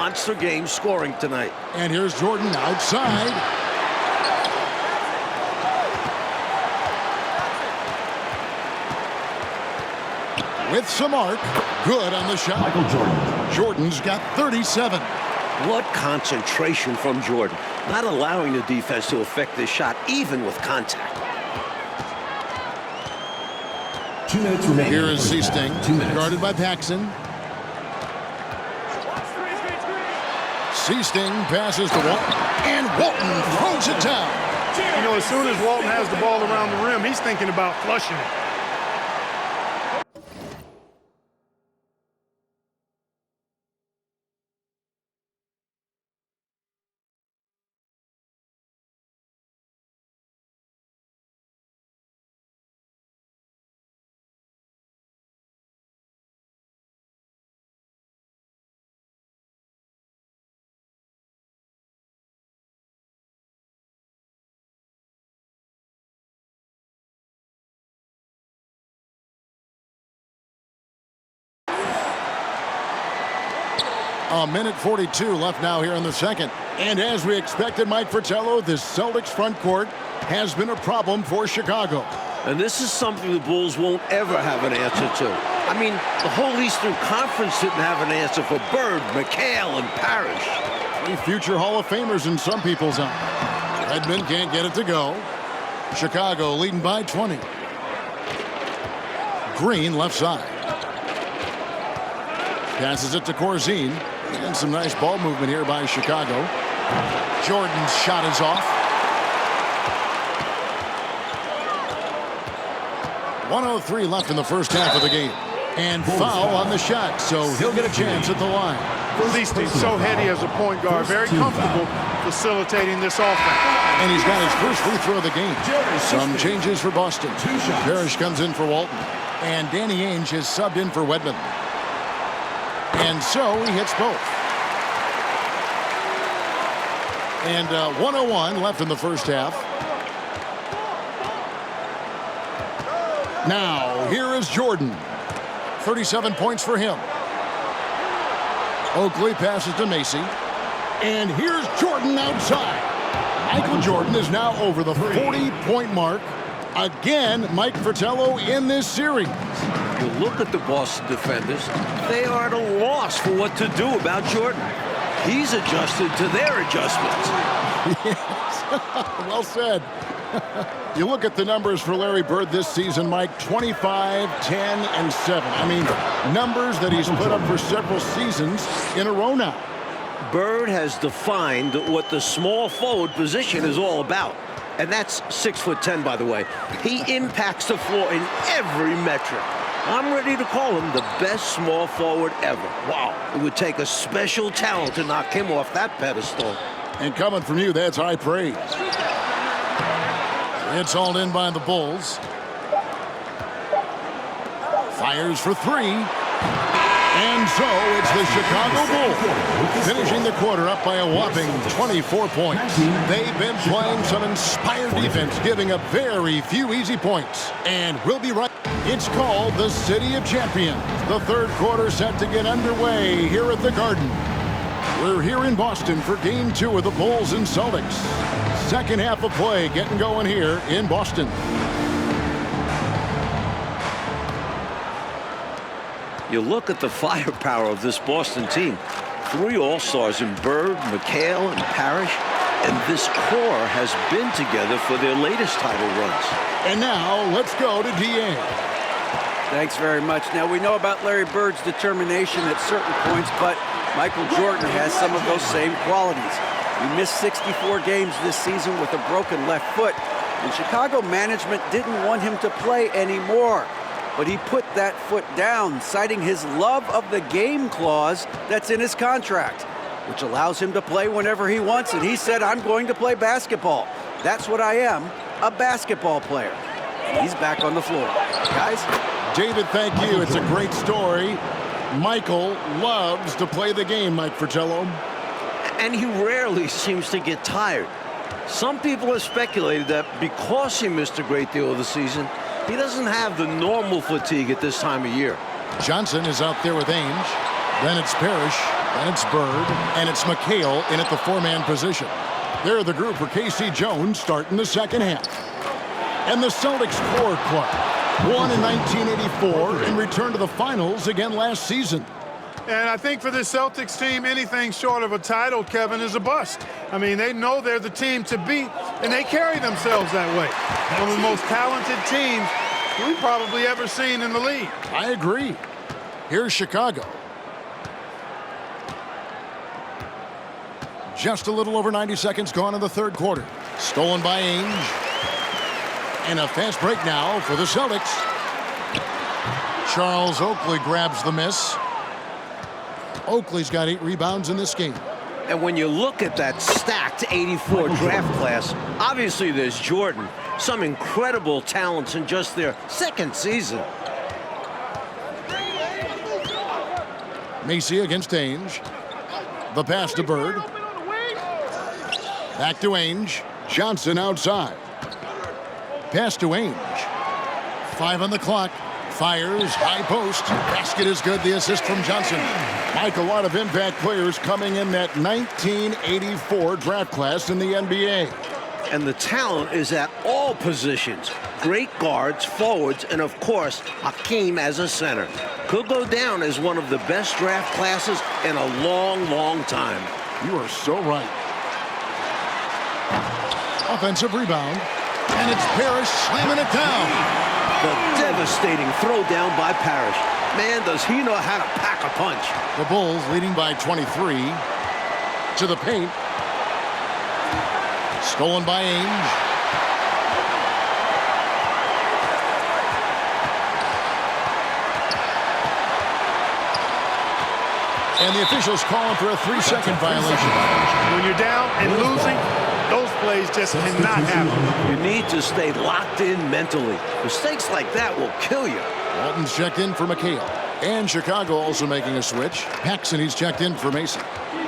monster game scoring tonight. And here's Jordan outside. With some arc. Good on the shot. Michael Jordan. Jordan's got 37. What concentration from Jordan. Not allowing the defense to affect this shot, even with contact. 2 minutes remaining. Here is Seasting, 2 minutes. guarded by Paxson. Seasting passes to Walton, and Walton throws it down. You know, as soon as Walton has the ball around the rim, he's thinking about flushing it. A minute 42 left now here in the second. And as we expected, Mike Fratello, this Celtics front court has been a problem for Chicago. And this is something the Bulls won't ever have an answer to. I mean, the whole Eastern Conference didn't have an answer for Bird, McHale, and Parrish. 3 future Hall of Famers in some people's eyes. Redmond can't get it to go. Chicago leading by 20. Green left side. Passes it to Corzine. And some nice ball movement here by Chicago. Jordan's shot is off. 1:03 left in the first half of the game. And foul on the shot, so he'll get a chance at the line. He's so heady as a point guard, very comfortable facilitating this offense. And he's got his first free throw of the game. Some changes for Boston. Parrish comes in for Walton. And Danny Ainge has subbed in for Wedman. And so he hits both. And 1:01 left in the first half. Now, here is Jordan. 37 points for him. Oakley passes to Macy. And here's Jordan outside. Michael Jordan is now over the 40-point mark. Again, Mike Fratello in this series. You look at the Boston defenders, they are at a loss for what to do about Jordan. He's adjusted to their adjustments. Yes. Well said. You look at the numbers for Larry Bird this season, Mike, 25, 10, and 7. I mean, numbers that he's put up for several seasons in a row now. Bird has defined what the small forward position is all about. And that's 6'10", by the way. He impacts the floor in every metric. I'm ready to call him the best small forward ever. Wow, it would take a special talent to knock him off that pedestal. And coming from you, that's high praise. It's hauled in by the Bulls. Fires for 3. And so it's the Chicago Bulls finishing the quarter up by a whopping 24 points. They've been playing some inspired defense, giving up very few easy points. And we'll be right. It's called the City of Champions. The third quarter set to get underway here at the Garden. We're here in Boston for Game 2 of the Bulls and Celtics. Second half of play getting going here in Boston. You look at the firepower of this Boston team. 3 All-Stars in Bird, McHale, and Parrish. And this core has been together for their latest title runs. And now, let's go to D.A. Thanks very much. Now, we know about Larry Bird's determination at certain points, but Michael Jordan has some of those same qualities. He missed 64 games this season with a broken left foot, and Chicago management didn't want him to play anymore. But he put that foot down, citing his love of the game clause that's in his contract, which allows him to play whenever he wants. And he said, I'm going to play basketball. That's what I am, a basketball player. And he's back on the floor. Guys? David, thank you. It's a great story. Michael loves to play the game, Mike Fratello. And he rarely seems to get tired. Some people have speculated that because he missed a great deal of the season, he doesn't have the normal fatigue at this time of year. Johnson is out there with Ainge. Then it's Parrish. And it's Bird, and it's McHale in at the four-man position. They're the group for K.C. Jones starting the second half. And the Celtics Core Club won in 1984 and returned to the finals again last season. And I think for this Celtics team, anything short of a title, Kevin, is a bust. I mean, they know they're the team to beat, and they carry themselves that way. One of the most talented teams we've probably ever seen in the league. I agree. Here's Chicago. Just a little over 90 seconds gone in the third quarter. Stolen by Ainge. And a fast break now for the Celtics. Charles Oakley grabs the miss. Oakley's got 8 rebounds in this game. And when you look at that stacked 84 draft class, obviously there's Jordan. Some incredible talents in just their second season. Macy against Ainge. The pass to Bird. Back to Ainge. Johnson outside. Pass to Ainge. 5 on the clock. Fires. High post. Basket is good. The assist from Johnson. Mike, a lot of impact players coming in that 1984 draft class in the NBA. And the talent is at all positions. Great guards, forwards, and of course, Hakeem as a center. Could go down as one of the best draft classes in a long, long time. You are so right. Offensive rebound. And it's Parrish slamming it down. The devastating throwdown by Parrish. Man, does he know how to pack a punch. The Bulls leading by 23. To the paint. Stolen by Ainge. And the officials calling for a 3-second violation. When you're down and losing, those plays just cannot happen. You need to stay locked in mentally. Mistakes like that will kill you. Walton's checked in for McHale. And Chicago also making a switch. Paxson, he's checked in for Mason.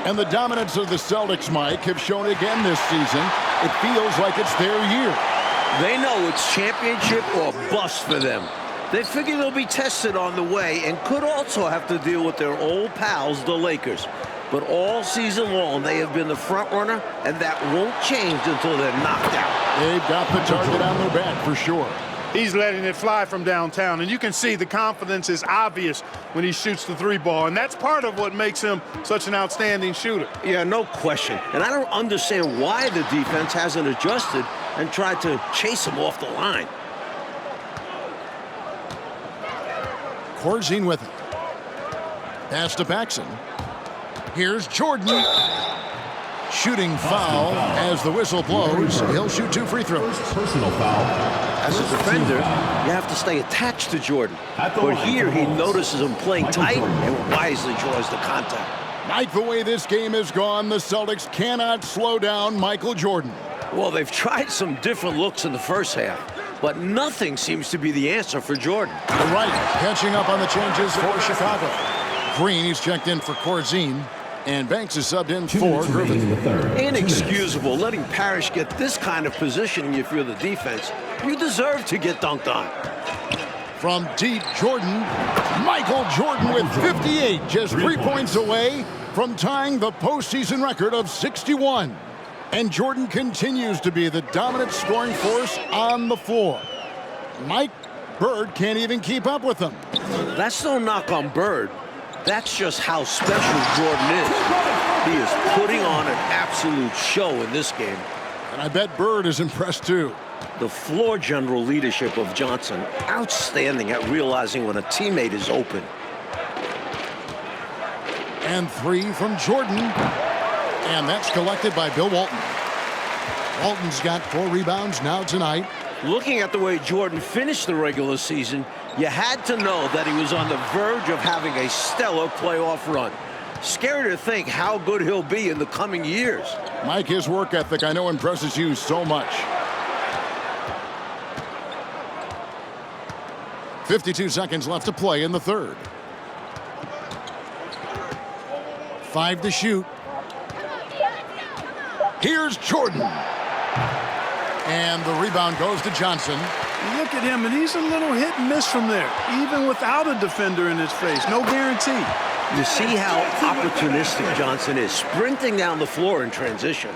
And the dominance of the Celtics, Mike, have shown again this season. It feels like it's their year. They know it's championship or bust for them. They figure they'll be tested on the way and could also have to deal with their old pals, the Lakers. But all season long, they have been the front runner, and that won't change until they're knocked out. They've got the target on their back for sure. He's letting it fly from downtown, and you can see the confidence is obvious when he shoots the 3-ball, and that's part of what makes him such an outstanding shooter. Yeah, no question. And I don't understand why the defense hasn't adjusted and tried to chase him off the line. Corzine with it. Pass to Paxson. Here's Jordan. Shooting foul as the whistle blows. He'll shoot 2 free throws. Personal foul. As a defender, you have to stay attached to Jordan. But here he notices him playing tight and wisely draws the contact. Mike, the way this game has gone, the Celtics cannot slow down Michael Jordan. Well, they've tried some different looks in the first half, but nothing seems to be the answer for Jordan. To the right, catching up on the changes for Chicago. Green, he's checked in for Corzine. And Banks is subbed in for Griffin. Inexcusable letting Parrish get this kind of positioning if you're the defense. You deserve to get dunked on. From deep, Jordan. Michael Jordan with 58, just 3 points away from tying the postseason record of 61. And Jordan continues to be the dominant scoring force on the floor. Mike, Bird can't even keep up with him. That's no knock on Bird. That's just how special Jordan is. He is putting on an absolute show in this game. And I bet Bird is impressed too. The floor general leadership of Johnson, outstanding at realizing when a teammate is open. And 3 from Jordan. And that's collected by Bill Walton. Walton's got 4 rebounds now tonight. Looking at the way Jordan finished the regular season, you had to know that he was on the verge of having a stellar playoff run. Scary to think how good he'll be in the coming years. Mike, his work ethic, I know, impresses you so much. 52 seconds left to play in the third. 5 to shoot. Here's Jordan. And the rebound goes to Johnson. Look at him, and he's a little hit and miss from there, even without a defender in his face. No guarantee. You see how opportunistic Johnson is, sprinting down the floor in transition.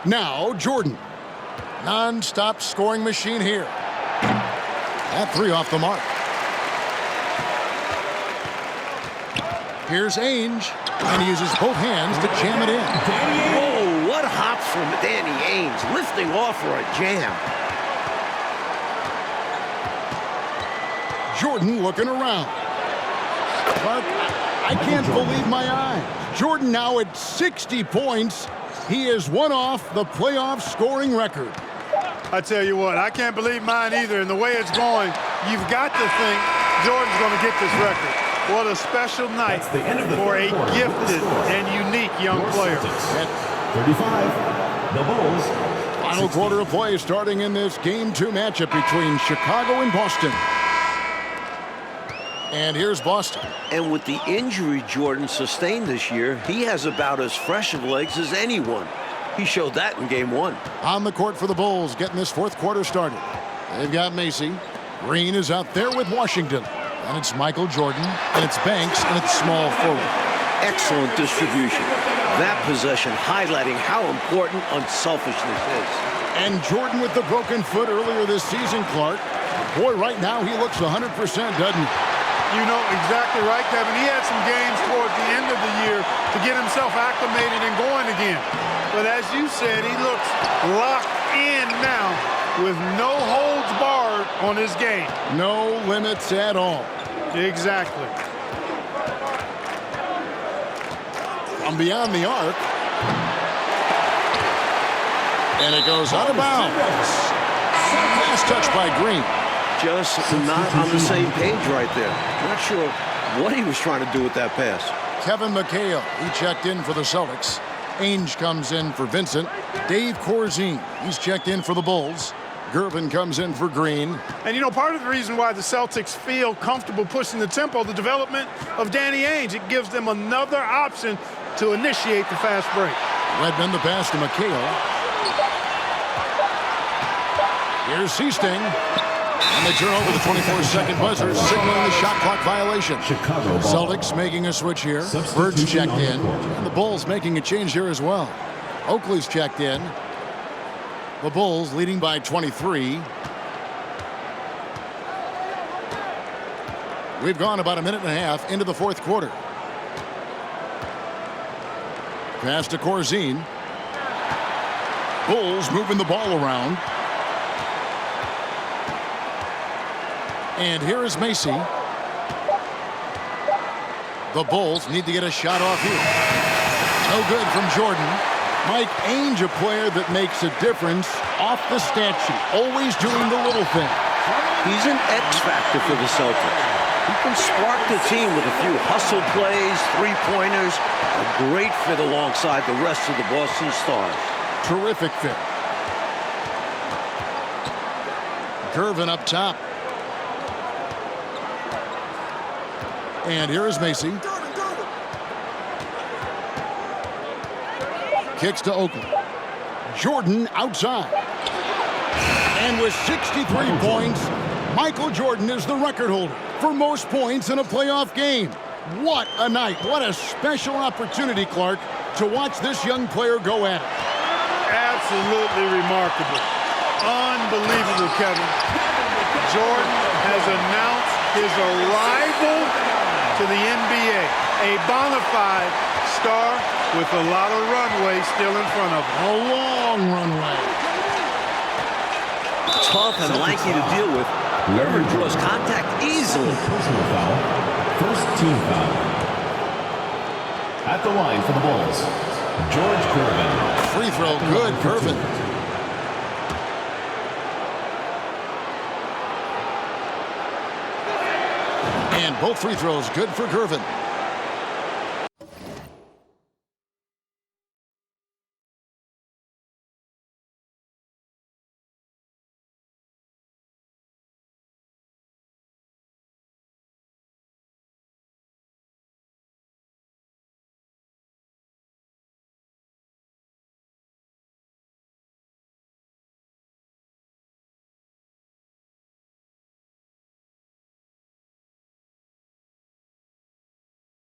Now Jordan. Non-stop scoring machine here. That three off the mark. Here's Ainge, and he uses both hands to jam it in. Whoa, what hops from Danny Ainge, lifting off for a jam. Jordan looking around. Clark, I can't believe my eyes. Jordan now at 60 points. He is one off the playoff scoring record. I tell you what, I can't believe mine either. And the way it's going, you've got to think Jordan's going to get this record. What a special night for a gifted and unique young player. At 35, the Bulls. Final quarter of play starting in this Game 2 matchup between Chicago and Boston. And here's Boston. And with the injury Jordan sustained this year, he has about as fresh of legs as anyone. He showed that in Game 1. On the court for the Bulls, getting this fourth quarter started. They've got Macy. Green is out there with Washington. And it's Michael Jordan, and it's Banks, and it's small forward. Excellent distribution. That possession highlighting how important unselfishness is. And Jordan with the broken foot earlier this season, Clark. Boy, right now he looks 100%, doesn't he? You know exactly right, Kevin. He had some games toward the end of the year to get himself acclimated and going again. But as you said, he looks locked in now with no holds barred on his game. No limits at all. Exactly. From beyond the arc. And it goes out of bounds. Last touch by Green. Just not on the same page right there. Not sure what he was trying to do with that pass. Kevin McHale, he checked in for the Celtics. Ainge comes in for Vincent. Dave Corzine, he's checked in for the Bulls. Gervin comes in for Green. And, you know, part of the reason why the Celtics feel comfortable pushing the tempo, the development of Danny Ainge, it gives them another option to initiate the fast break. Redmond the pass to McHale. Here's Seasting. And they turn over the 24-second buzzer, signaling the shot clock violation. Chicago ball. Celtics making a switch here. Bird's checked in. And the Bulls making a change here as well. Oakley's checked in. The Bulls leading by 23. We've gone about a minute and a half into the fourth quarter. Pass to Corzine. Bulls moving the ball around. And here is Macy. The Bulls need to get a shot off here. No good from Jordan. Mike Ainge, a player that makes a difference off the stat sheet. Always doing the little thing. He's an X factor for the Celtics. He can spark the team with a few hustle plays, three-pointers. A great fit alongside the rest of the Boston Stars. Terrific fit. Gervin up top. And here is Macy. Kicks to Oakley. Jordan outside. And with 63 points, Michael Jordan is the record holder for most points in a playoff game. What a night. What a special opportunity, Clark, to watch this young player go at it. Absolutely remarkable. Unbelievable, Kevin. Jordan has announced his arrival to the NBA, a bona fide star with a lot of runway still in front of him. A long runway. Tough and lanky to deal with. Gervin draws contact easily. Personal foul. First team foul. At the line for the Bulls, George Gervin. Free throw, good, Gervin. And both free throws good for Gervin.